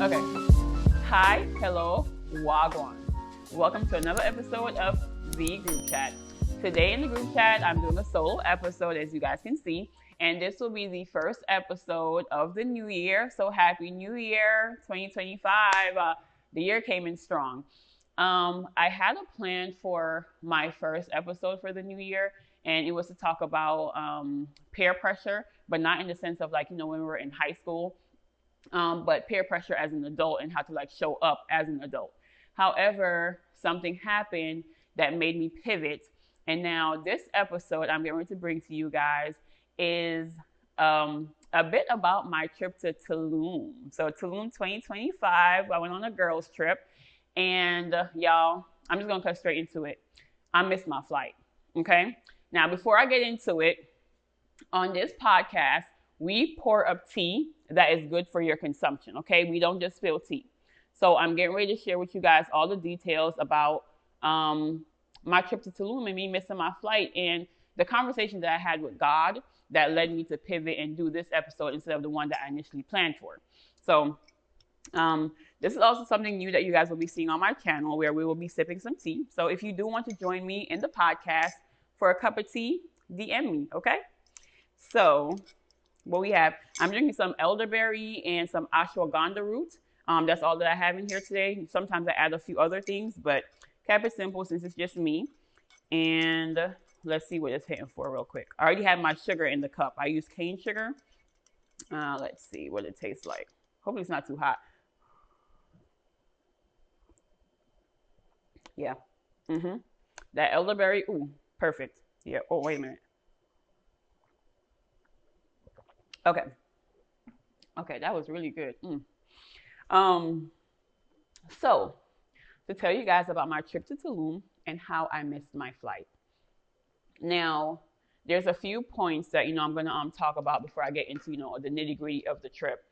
Okay. Hi, hello, wagwan. Welcome to another episode of the group chat. Today in the group chat, I'm doing a solo episode, as you guys can see, and this will be the first episode of the new year. So happy New Year 2025. The year came in strong. I had a plan for my first episode for the new year, and it was to talk about peer pressure, but not in the sense of like, when we were in high school, but peer pressure as an adult and how to like show up as an adult. However, something happened that made me pivot. And now this episode I'm going to bring to you guys is a bit about my trip to Tulum. So Tulum 2025, I went on a girls trip. And y'all, I'm just going to cut straight into it. I missed my flight. Okay. Now, before I get into it, on this podcast, we pour up tea that is good for your consumption. Okay. We don't just spill tea. So I'm getting ready to share with you guys all the details about my trip to Tulum and me missing my flight and the conversation that I had with God that led me to pivot and do this episode instead of the one that I initially planned for. So this is also something new that you guys will be seeing on my channel where we will be sipping some tea. So if you do want to join me in the podcast for a cup of tea, DM me, okay? So what we have, I'm drinking some elderberry and some ashwagandha root. That's all that I have in here today. Sometimes I add a few other things, but kept it simple since it's just me. And let's see what it's hitting for real quick. I already have my sugar in the cup. I use cane sugar. Let's see what it tastes like. Hopefully it's not too hot. Yeah. That elderberry, ooh, perfect. Yeah. Oh, wait a minute. Okay, that was really good. So to tell you guys about my trip to Tulum and how I missed my flight. Now, there's a few points that I'm going to talk about before I get into the nitty-gritty of the trip.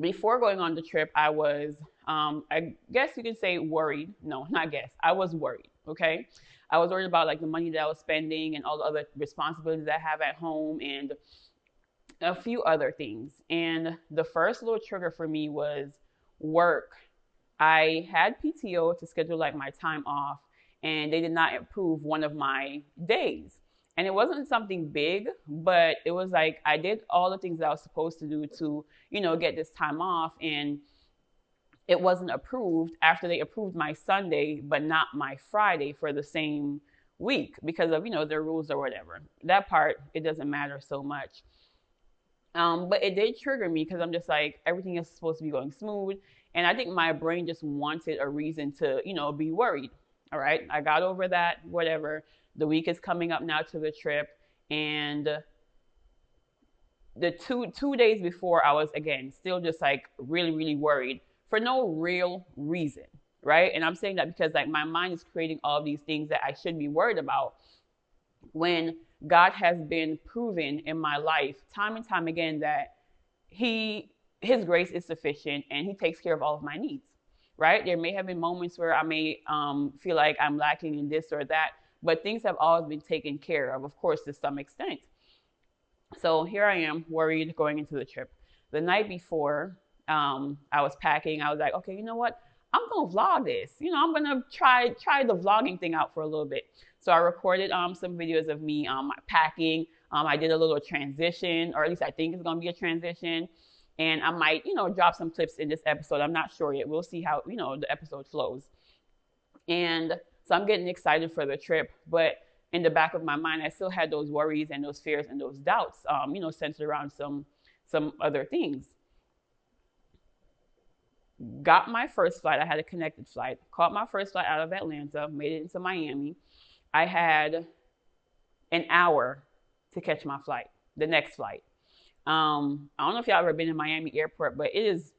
Before going on the trip, I was, I guess you could say worried. No, not guess. I was worried, okay? I was worried about like the money that I was spending and all the other responsibilities I have at home and a few other things. And the first little trigger for me was work. I had PTO to schedule like my time off, and they did not approve one of my days. And it wasn't something big, but it was like I did all the things that I was supposed to do to, get this time off. And it wasn't approved after they approved my Sunday, but not my Friday for the same week because of, their rules or whatever. That part, it doesn't matter so much. But it did trigger me because I'm just like, everything is supposed to be going smooth. And I think my brain just wanted a reason to, be worried. All right. I got over that, whatever. The week is coming up now to the trip. And the two days before, I was, again, still just like really, really worried for no real reason. Right. And I'm saying that because like my mind is creating all of these things that I should be worried about when God has been proven in my life time and time again that his grace is sufficient and he takes care of all of my needs, right? There may have been moments where I may feel like I'm lacking in this or that, but things have always been taken care of course, to some extent. So here I am worried going into the trip. The night before, I was packing. I was like, okay, you know what? I'm going to vlog this. I'm going to try the vlogging thing out for a little bit. So I recorded some videos of me packing. I did a little transition, or at least I think it's going to be a transition. And I might, drop some clips in this episode. I'm not sure yet. We'll see how, the episode flows. And so I'm getting excited for the trip. But in the back of my mind, I still had those worries and those fears and those doubts, centered around some other things. Got my first flight. I had a connected flight. Caught my first flight out of Atlanta, made it into Miami. I had an hour to catch my flight, the next flight. I don't know if y'all ever been in Miami airport, but it is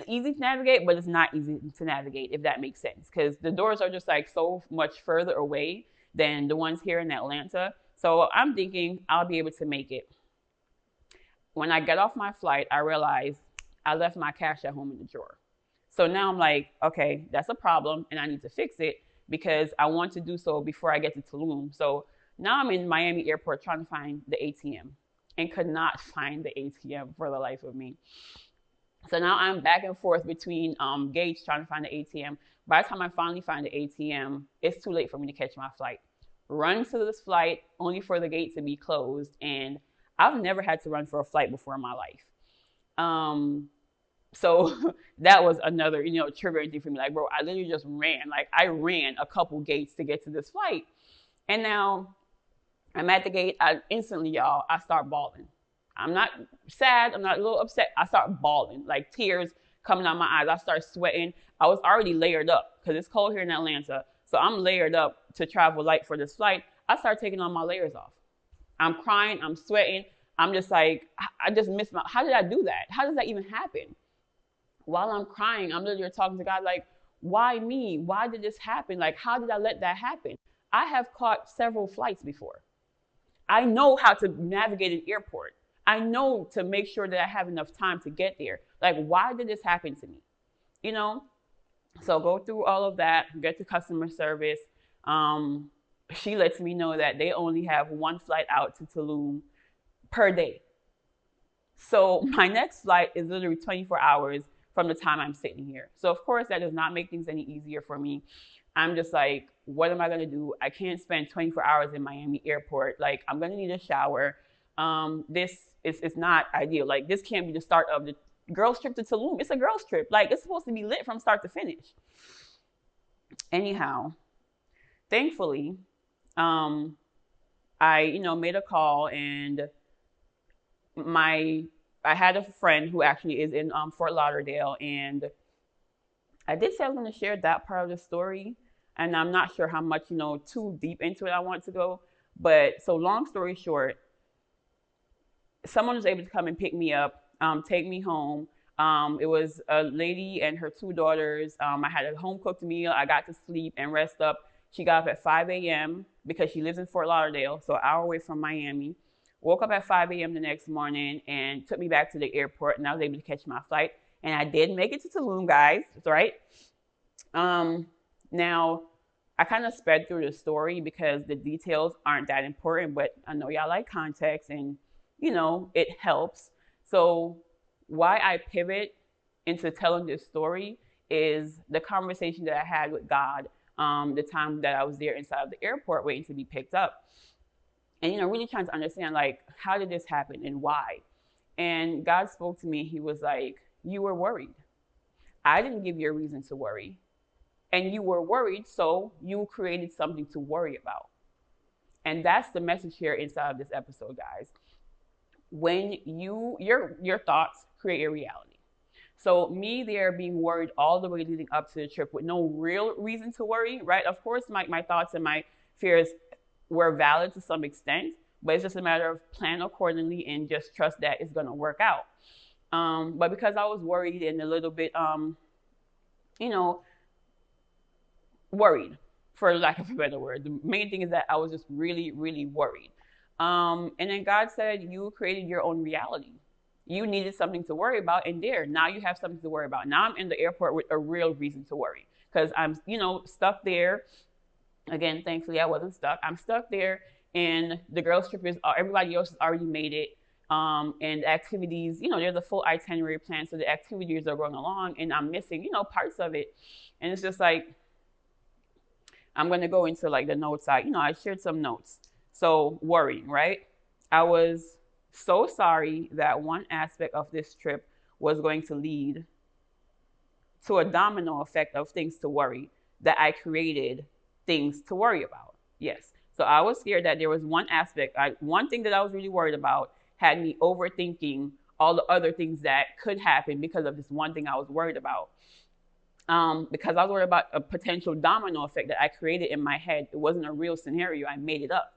easy to navigate, but it's not easy to navigate, if that makes sense, because the doors are just like so much further away than the ones here in Atlanta. So I'm thinking I'll be able to make it. When I get off my flight, I realized I left my cash at home in the drawer. So now I'm like, okay, that's a problem and I need to fix it because I want to do so before I get to Tulum. So now I'm in Miami airport trying to find the ATM and could not find the ATM for the life of me. So now I'm back and forth between gates trying to find the ATM. By the time I finally find the ATM, it's too late for me to catch my flight. Run to this flight only for the gate to be closed. And I've never had to run for a flight before in my life. So that was another, triggering thing for me. Like, bro, I literally just ran. Like, I ran a couple gates to get to this flight. And now I'm at the gate. I start bawling. I'm not sad. I'm not a little upset. I start bawling, like tears coming out my eyes. I start sweating. I was already layered up because it's cold here in Atlanta. So I'm layered up to travel light for this flight. I start taking all my layers off. I'm crying. I'm sweating. I'm just like, I just missed how did I do that? How does that even happen? While I'm crying, I'm literally talking to God like, why me? Why did this happen? Like, how did I let that happen? I have caught several flights before. I know how to navigate an airport. I know to make sure that I have enough time to get there. Like, why did this happen to me? You know? So go through all of that, get to customer service. She lets me know that they only have one flight out to Tulum per day. So my next flight is literally 24 hours from the time I'm sitting here. So of course that does not make things any easier for me. I'm just like, what am I going to do? I can't spend 24 hours in Miami airport. Like, I'm going to need a shower. This is not ideal. Like, this can't be the start of the girls trip to Tulum. It's a girls trip. Like, it's supposed to be lit from start to finish. Anyhow, thankfully, I, made a call, and I had a friend who actually is in Fort Lauderdale, and I did say I was going to share that part of the story, and I'm not sure how much, too deep into it I want to go. But so long story short, someone was able to come and pick me up, take me home. It was a lady and her two daughters. I had a home cooked meal. I got to sleep and rest up. She got up at 5 a.m. because she lives in Fort Lauderdale, so an hour away from Miami. Woke up at 5 a.m. the next morning and took me back to the airport, and I was able to catch my flight. And I did make it to Tulum, guys. That's right. Now, I kind of sped through the story because the details aren't that important, but I know y'all like context, and, it helps. So why I pivot into telling this story is the conversation that I had with God the time that I was there inside of the airport waiting to be picked up. And, really trying to understand, like, how did this happen and why? And God spoke to me. He was like, you were worried. I didn't give you a reason to worry. And you were worried, so you created something to worry about. And that's the message here inside of this episode, guys. When your thoughts create a reality. So me there being worried all the way leading up to the trip with no real reason to worry, right? Of course, my thoughts and my fears were valid to some extent, but it's just a matter of plan accordingly and just trust that it's going to work out. But because I was worried and a little bit, worried, for lack of a better word, the main thing is that I was just really, really worried. And then God said, you created your own reality. You needed something to worry about, and now you have something to worry about. Now I'm in the airport with a real reason to worry because I'm, stuck there. Again, thankfully I wasn't stuck. I'm stuck there, and the girls trip is everybody else has already made it. And activities, there's a full itinerary plan, so the activities are going along, and I'm missing, parts of it, and it's just like I'm going to go into like the notes. I shared some notes. So worrying, right? I was so sorry that one aspect of this trip was going to lead to a domino effect of things to worry that I created things to worry about. Yes. So I was scared that there was one aspect, one thing that I was really worried about had me overthinking all the other things that could happen because of this one thing I was worried about. Because I was worried about a potential domino effect that I created in my head. It wasn't a real scenario. I made it up.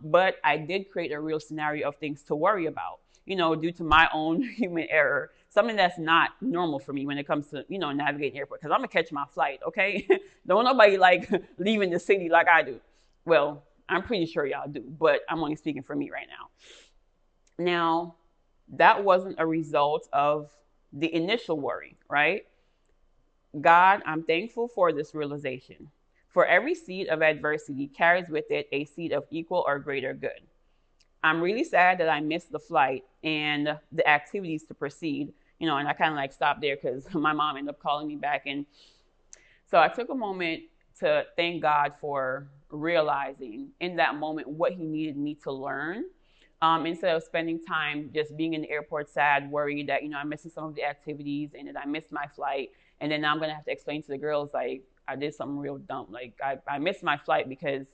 But I did create a real scenario of things to worry about, due to my own human error, something that's not normal for me when it comes to, navigating airport, because I'm going to catch my flight, okay? Don't nobody like leaving the city like I do. Well, I'm pretty sure y'all do, but I'm only speaking for me right now. Now, that wasn't a result of the initial worry, right? God, I'm thankful for this realization. For every seed of adversity carries with it a seed of equal or greater good. I'm really sad that I missed the flight and the activities to proceed, and I kind of like stopped there because my mom ended up calling me back. And so I took a moment to thank God for realizing in that moment what he needed me to learn. Instead of spending time just being in the airport sad, worried that, I'm missing some of the activities and that I missed my flight. And then now I'm going to have to explain to the girls, like, I did something real dumb. Like, I missed my flight because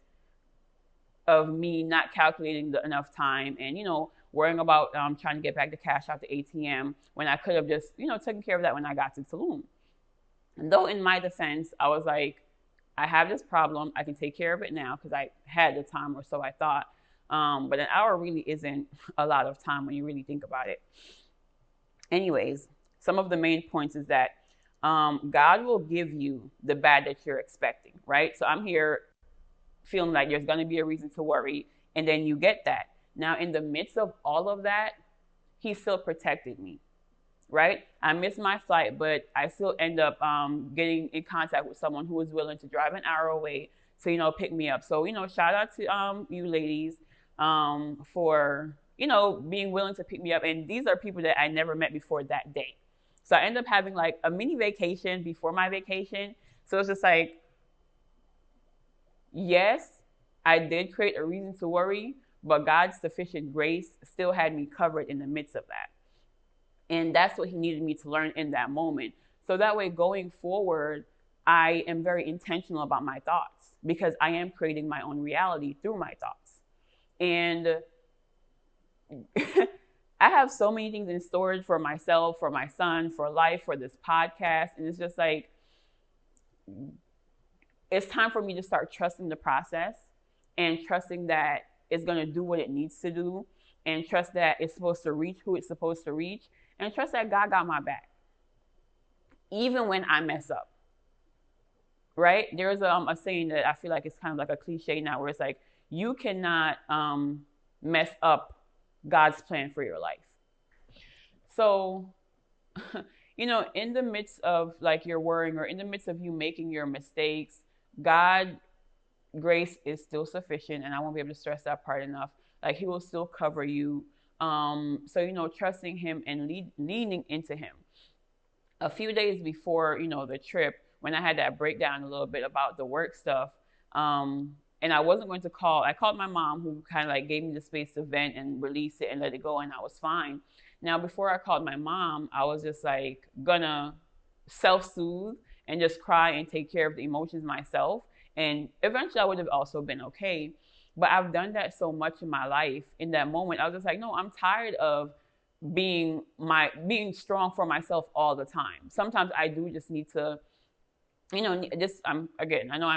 of me not calculating enough time and, worrying about trying to get back the cash out the ATM when I could have just, taken care of that when I got to Tulum. And though in my defense, I was like, I have this problem. I can take care of it now because I had the time, or so I thought. But an hour really isn't a lot of time when you really think about it. Anyways, some of the main points is that God will give you the bad that you're expecting, right? So I'm here feeling like there's going to be a reason to worry, and then you get that. Now, in the midst of all of that, he still protected me, right? I missed my flight, but I still end up getting in contact with someone who was willing to drive an hour away to, pick me up. So, shout out to you ladies for, being willing to pick me up. And these are people that I never met before that day. So I end up having like a mini vacation before my vacation. So it's just like, yes, I did create a reason to worry, but God's sufficient grace still had me covered in the midst of that. And that's what he needed me to learn in that moment. So that way, going forward, I am very intentional about my thoughts because I am creating my own reality through my thoughts. And I have so many things in storage for myself, for my son, for life, for this podcast. And it's just like, it's time for me to start trusting the process and trusting that it's going to do what it needs to do, and trust that it's supposed to reach who it's supposed to reach, and trust that God got my back, even when I mess up, right? There's a saying that I feel like it's kind of like a cliche now, where it's like, you cannot mess up God's plan for your life. So, in the midst of like your worrying, or in the midst of you making your mistakes, God grace is still sufficient, and I won't be able to stress that part enough. Like, he will still cover you. So, trusting him and leaning into him. A few days before, the trip, when I had that breakdown a little bit about the work stuff, and I wasn't going to call, I called my mom, who kind of like gave me the space to vent and release it and let it go, and I was fine. Now, before I called my mom, I was just like gonna self-soothe and just cry and take care of the emotions myself. And eventually I would have also been okay. But I've done that so much in my life. In that moment, I was just like, no, I'm tired of being strong for myself all the time. Sometimes I do just need to, I know I'm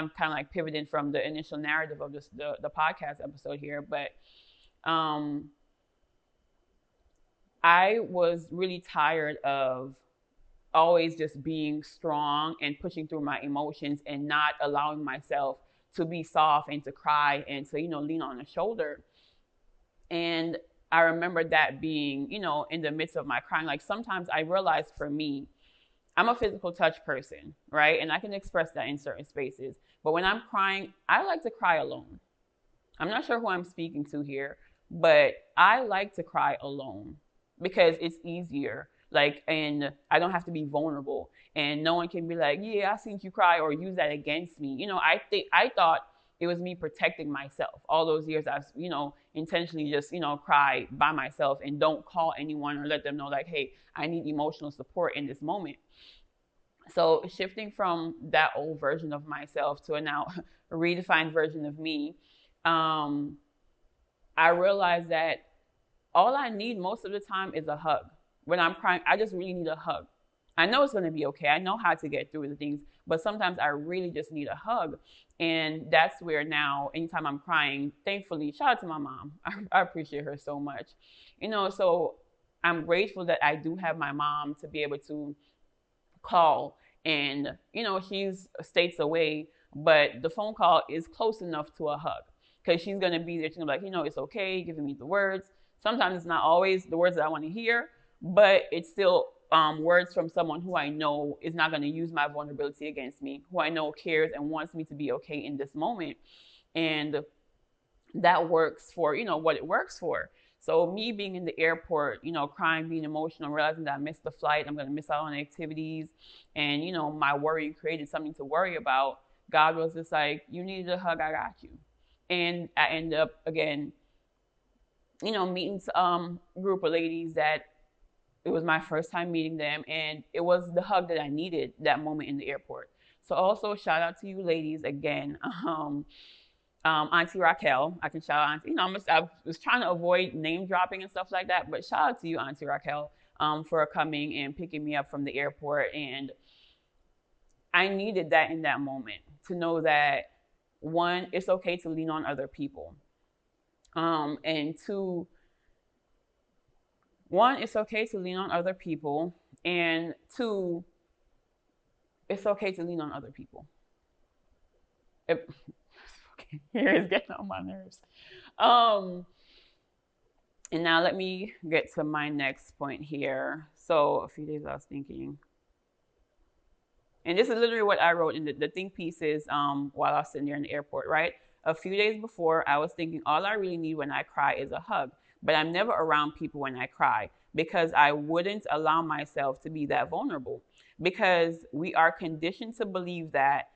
kind of like pivoting from the initial narrative of this, the podcast episode here, but I was really tired of always just being strong and pushing through my emotions and not allowing myself to be soft and to cry and to, lean on a shoulder. And I remember that being, in the midst of my crying, like sometimes I realized for me, I'm a physical touch person, right? And I can express that in certain spaces. But when I'm crying, I like to cry alone. I'm not sure who I'm speaking to here, but I like to cry alone because it's easier. Like, and I don't have to be vulnerable, and no one can be like, yeah, I seen you cry, or use that against me. I thought it was me protecting myself. All those years I've, intentionally just, cry by myself and don't call anyone or let them know like, hey, I need emotional support in this moment. So shifting from that old version of myself to a now redefined version of me, I realized that all I need most of the time is a hug. When I'm crying, I just really need a hug. I know it's going to be okay. I know how to get through the things, but sometimes I really just need a hug. And that's where now, anytime I'm crying, thankfully, shout out to my mom. I appreciate her so much. So I'm grateful that I do have my mom to be able to call. And, she's states away, but the phone call is close enough to a hug because she's going to be there. She's going to be like, it's okay, giving me the words. Sometimes it's not always the words that I want to hear, but it's still words from someone who I know is not going to use my vulnerability against me, who I know cares and wants me to be okay in this moment. And that works for, what it works for. So me being in the airport, crying, being emotional, realizing that I missed the flight, I'm going to miss out on activities, and my worry created something to worry about. God was just like, you needed a hug, I got you. And I ended up again, meeting some group of ladies that it was my first time meeting them, and it was the hug that I needed that moment in the airport. So also shout out to you ladies again. Auntie Raquel, I can shout out Auntie. I was trying to avoid name dropping and stuff like that, but shout out to you, Auntie Raquel, for coming and picking me up from the airport. And I needed that in that moment to know that, one, it's okay to lean on other people. And two, one, it's okay to lean on other people. And two, it's okay to lean on other people. Here is getting on my nerves. And now let me get to my next point here. So a few days I was thinking, and this is literally what I wrote in the think pieces while I was sitting there in the airport, right? A few days before, I was thinking all I really need when I cry is a hug. But I'm never around people when I cry because I wouldn't allow myself to be that vulnerable, because we are conditioned to believe that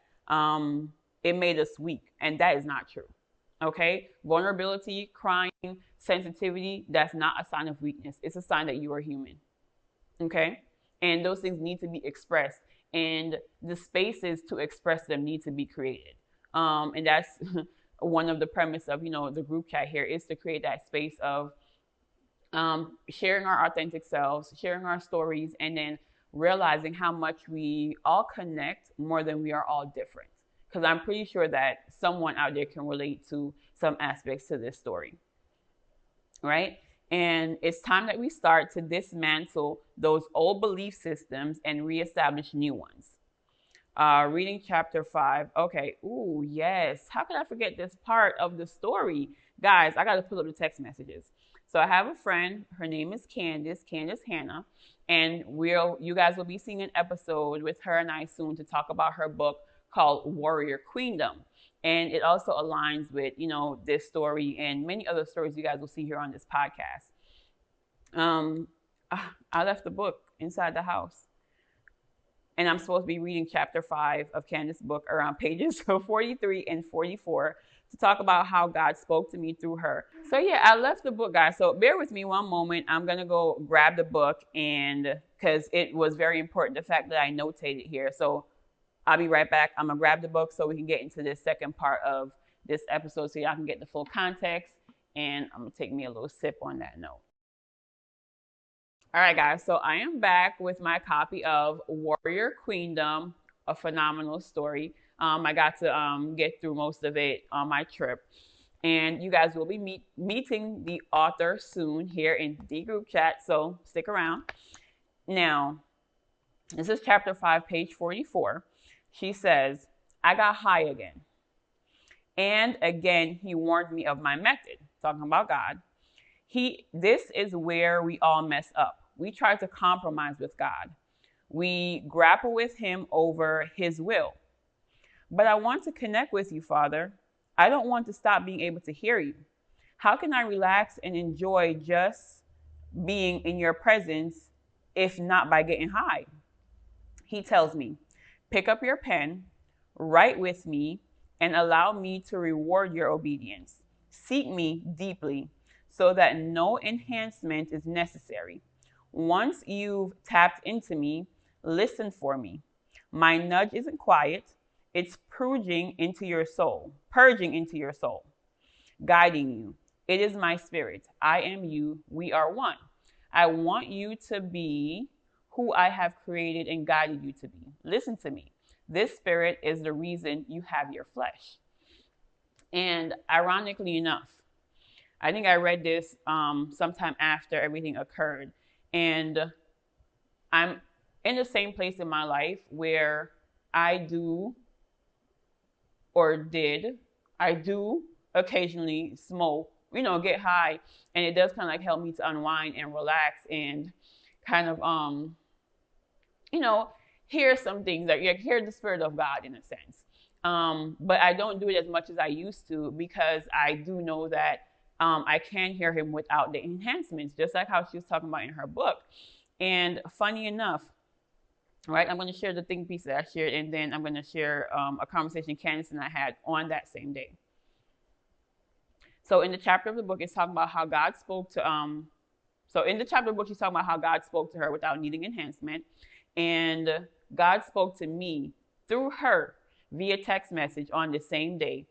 it made us weak, and that is not true. Okay? Vulnerability, crying, sensitivity, that's not a sign of weakness. It's a sign that you are human. Okay? And those things need to be expressed, and the spaces to express them need to be created. And that's one of the premise of, the group chat here, is to create that space of sharing our authentic selves, sharing our stories, and then realizing how much we all connect more than we are all different. Because I'm pretty sure that someone out there can relate to some aspects to this story, right? And it's time that we start to dismantle those old belief systems and reestablish new ones. Reading chapter 5. Okay. Ooh, yes. How could I forget this part of the story? Guys, I got to pull up the text messages. So I have a friend. Her name is Candace Hanna. And you guys will be seeing an episode with her and I soon to talk about her book called Warrior Queendom. And it also aligns with, this story and many other stories you guys will see here on this podcast. I left the book inside the house. And I'm supposed to be reading chapter 5 of Candace's book around pages 43 and 44 to talk about how God spoke to me through her. So yeah, I left the book, guys. So bear with me one moment. I'm going to go grab the book, and because it was very important, the fact that I notated here. So I'll be right back. I'm going to grab the book so we can get into this second part of this episode so y'all can get the full context. And I'm going to take me a little sip on that note. All right, guys, so I am back with my copy of Warrior Queendom, a phenomenal story. I got to get through most of it on my trip. And you guys will be meeting the author soon here in the group chat, so stick around. Now, this is chapter 5, page 44. She says, I got high again. And again, he warned me of my method, talking about God. This is where we all mess up. We try to compromise with God. We grapple with him over his will. But I want to connect with you, Father. I don't want to stop being able to hear you. How can I relax and enjoy just being in your presence if not by getting high? He tells me, pick up your pen, write with me, and allow me to reward your obedience. Seek me deeply so that no enhancement is necessary. Once you've tapped into me, listen for me. My nudge isn't quiet. It's purging into your soul, guiding you. It is my spirit. I am you. We are one. I want you to be who I have created and guided you to be. Listen to me. This spirit is the reason you have your flesh. And ironically enough, I think I read this sometime after everything occurred. And I'm in the same place in my life where I do occasionally smoke, get high. And it does kind of like help me to unwind and relax and kind of, hear some things, that hear the spirit of God in a sense. But I don't do it as much as I used to, because I do know that I can hear him without the enhancements, just like how she was talking about in her book. And funny enough, right, I'm going to share the think piece that I shared, and then I'm going to share a conversation Candace and I had on that same day. So in the chapter of the book, it's talking about how God spoke to so in the chapter of the book, she's talking about how God spoke to her without needing enhancement. And God spoke to me through her via text message on the same day.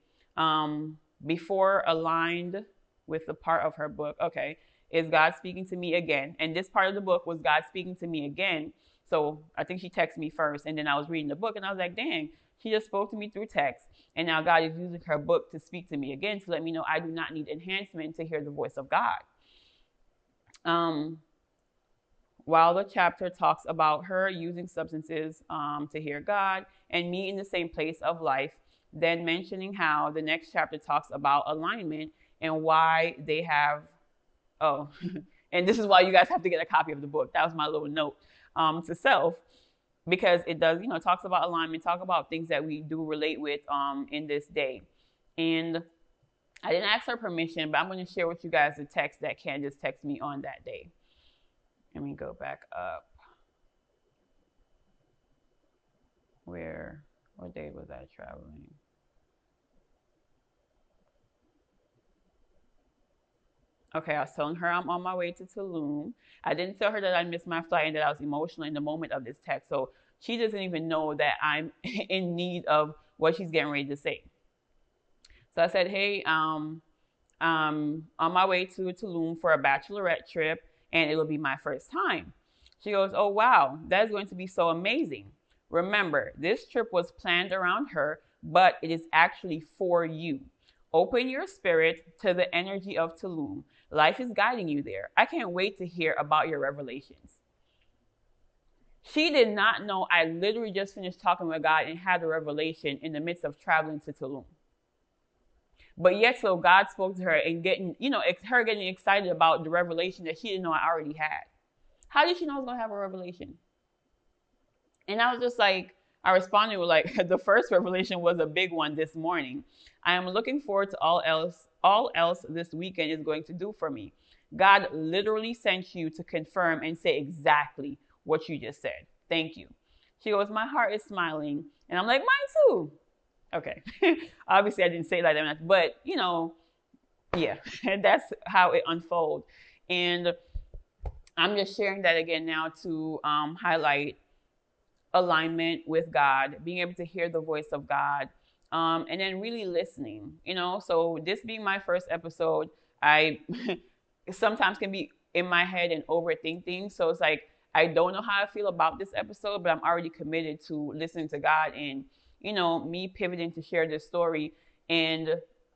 Before aligned with the part of her book, okay, is God speaking to me again. And this part of the book was God speaking to me again. So I think she texted me first, and then I was reading the book, and I was like, dang, she just spoke to me through text. And now God is using her book to speak to me again to let me know I do not need enhancement to hear the voice of God. While the chapter talks about her using substances to hear God and me in the same place of life, then mentioning how the next chapter talks about alignment and why they have, oh, and this is why you guys have to get a copy of the book. That was my little note to self, because it does, talks about alignment, talk about things that we do relate with in this day. And I didn't ask her permission, but I'm going to share with you guys the text that Candace texted me on that day. Let me go back up. What day was I traveling? Okay, I was telling her I'm on my way to Tulum. I didn't tell her that I missed my flight and that I was emotional in the moment of this text. So she doesn't even know that I'm in need of what she's getting ready to say. So I said, hey, on my way to Tulum for a bachelorette trip, and it'll be my first time. She goes, oh, wow, that's going to be so amazing. Remember, this trip was planned around her, but it is actually for you. Open your spirit to the energy of Tulum. Life is guiding you there. I can't wait to hear about your revelations. She did not know I literally just finished talking with God and had a revelation in the midst of traveling to Tulum. But yet, so God spoke to her and getting excited about the revelation that she didn't know I already had. How did she know I was going to have a revelation? And I was just like, I responded with like, the first revelation was a big one this morning. I am looking forward to all else this weekend is going to do for me. God literally sent you to confirm and say exactly what you just said. Thank you. She goes, my heart is smiling. And I'm like, mine too. Okay. Obviously, I didn't say it like that, but yeah, that's how it unfolds. And I'm just sharing that again now to highlight alignment with God, being able to hear the voice of God, and then really listening. So this being my first episode, I sometimes can be in my head and overthink things. So it's like I don't know how I feel about this episode, but I'm already committed to listening to God and me pivoting to share this story and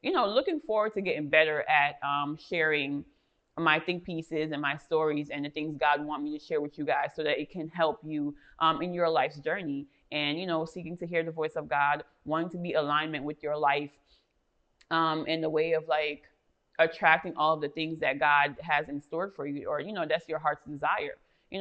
looking forward to getting better at sharing my think pieces and my stories and the things God wants me to share with you guys so that it can help you in your life's journey and seeking to hear the voice of God, wanting to be alignment with your life in the way of like attracting all of the things that God has in store for you, or that's your heart's desire.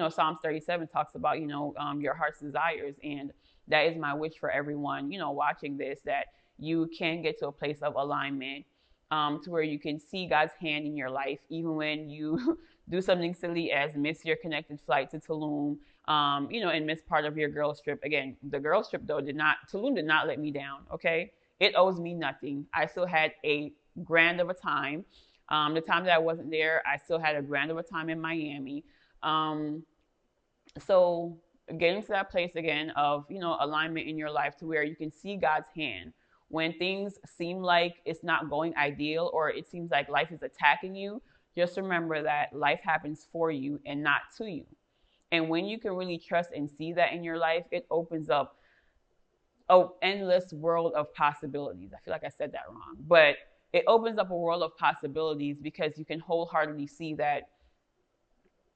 Psalms 37 talks about your heart's desires, and that is my wish for everyone watching this, that you can get to a place of alignment to where you can see God's hand in your life, even when you do something silly as miss your connected flight to Tulum, and miss part of your girls trip. Again, the girls trip though Tulum did not let me down. Okay, it owes me nothing. I still had a grand of a time. The time that I wasn't there, I still had a grand of a time in Miami. So getting to that place again of alignment in your life to where you can see God's hand when things seem like it's not going ideal, or it seems like life is attacking you. Just remember that life happens for you and not to you. And when you can really trust and see that in your life, it opens up an endless world of possibilities. I feel like I said that wrong, but it opens up a world of possibilities because you can wholeheartedly see that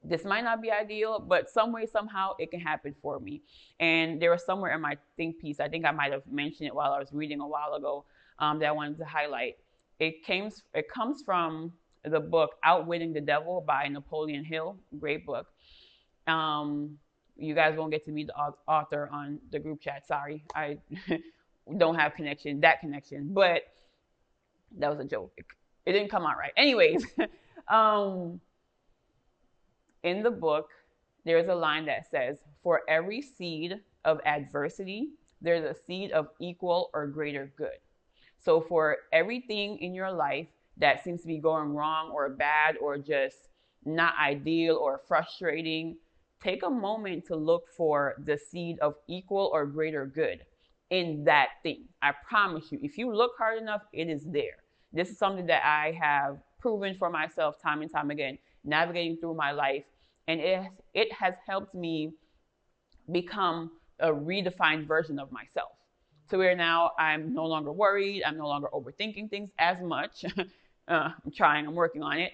this might not be ideal, but some way, somehow it can happen for me. And there was somewhere in my think piece, I think I might have mentioned it while I was reading a while ago, that I wanted to highlight. It comes from the book Outwitting the Devil by Napoleon Hill. Great book. You guys won't get to meet the author on the group chat. Sorry, I don't have that connection, but that was a joke. It didn't come out right. Anyways, um, in the book, there's a line that says, "For every seed of adversity, there's a seed of equal or greater good." So for everything in your life that seems to be going wrong or bad or just not ideal or frustrating, take a moment to look for the seed of equal or greater good in that thing. I promise you, if you look hard enough, it is there. This is something that I have proven for myself time and time again, navigating through my life. And it has helped me become a redefined version of myself, to where now I'm no longer worried. I'm no longer overthinking things as much. I'm working on it.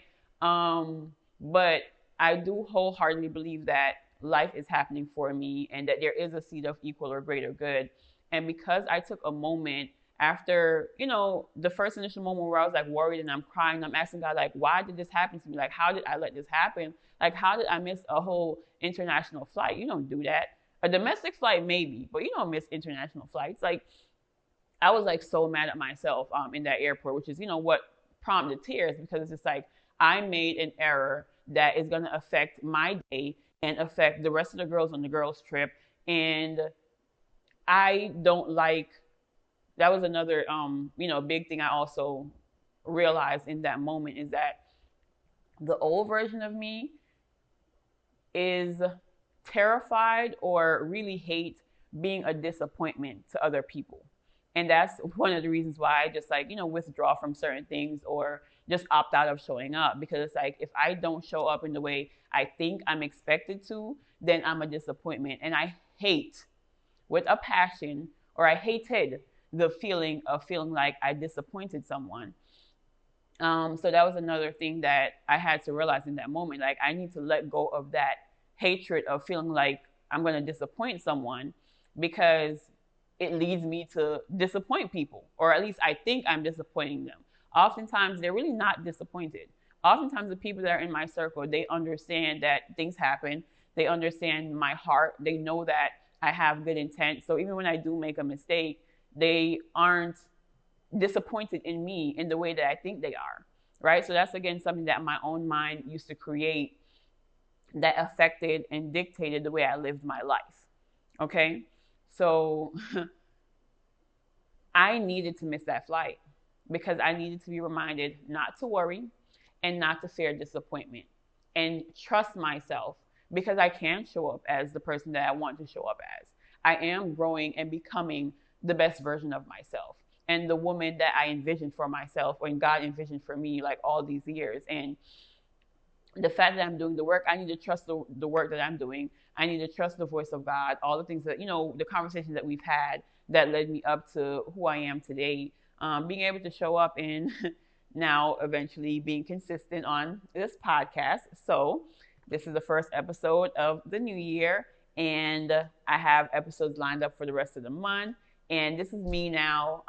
But I do wholeheartedly believe that life is happening for me and that there is a seed of equal or greater good. And because I took a moment after, the first initial moment where I was like worried and I'm crying, and I'm asking God, like, why did this happen to me? Like, how did I let this happen? Like, how did I miss a whole international flight? You don't do that. A domestic flight, maybe, but you don't miss international flights. Like, I was like so mad at myself in that airport, which is, what prompted tears, because it's just like I made an error that is going to affect my day and affect the rest of the girls on the girls' trip. And I don't like, that was another, big thing I also realized in that moment, is that the old version of me is terrified or really hate being a disappointment to other people. And that's one of the reasons why I just withdraw from certain things or just opt out of showing up, because it's like, if I don't show up in the way I think I'm expected to, then I'm a disappointment. And I hate with a passion, or I hated the feeling of feeling like I disappointed someone. So that was another thing that I had to realize in that moment. Like, I need to let go of that hatred of feeling like I'm going to disappoint someone, because it leads me to disappoint people, or at least I think I'm disappointing them. Oftentimes, they're really not disappointed. Oftentimes, the people that are in my circle, they understand that things happen. They understand my heart. They know that I have good intent. So even when I do make a mistake, they aren't disappointed in me in the way that I think they are, right? So that's, again, something that my own mind used to create that affected and dictated the way I lived my life, okay? So I needed to miss that flight, because I needed to be reminded not to worry and not to fear disappointment, and trust myself, because I can show up as the person that I want to show up as. I am growing and becoming the best version of myself, and the woman that I envisioned for myself, and God envisioned for me, like, all these years. And the fact that I'm doing the work, I need to trust the work that I'm doing. I need to trust the voice of God, all the things that, the conversations that we've had that led me up to who I am today, being able to show up and now eventually being consistent on this podcast. So this is the first episode of the new year, and I have episodes lined up for the rest of the month. And this is me now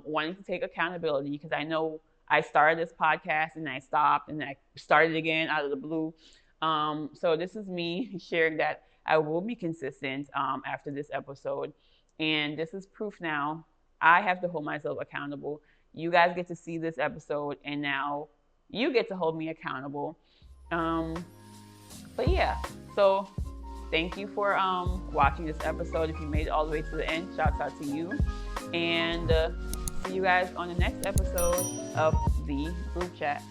wanting to take accountability, because I know I started this podcast and I stopped and I started again out of the blue. So this is me sharing that I will be consistent after this episode. And this is proof now. I have to hold myself accountable. You guys get to see this episode, and now you get to hold me accountable. But yeah, so thank you for watching this episode. If you made it all the way to the end, shouts out to you. And see you guys on the next episode of the group chat.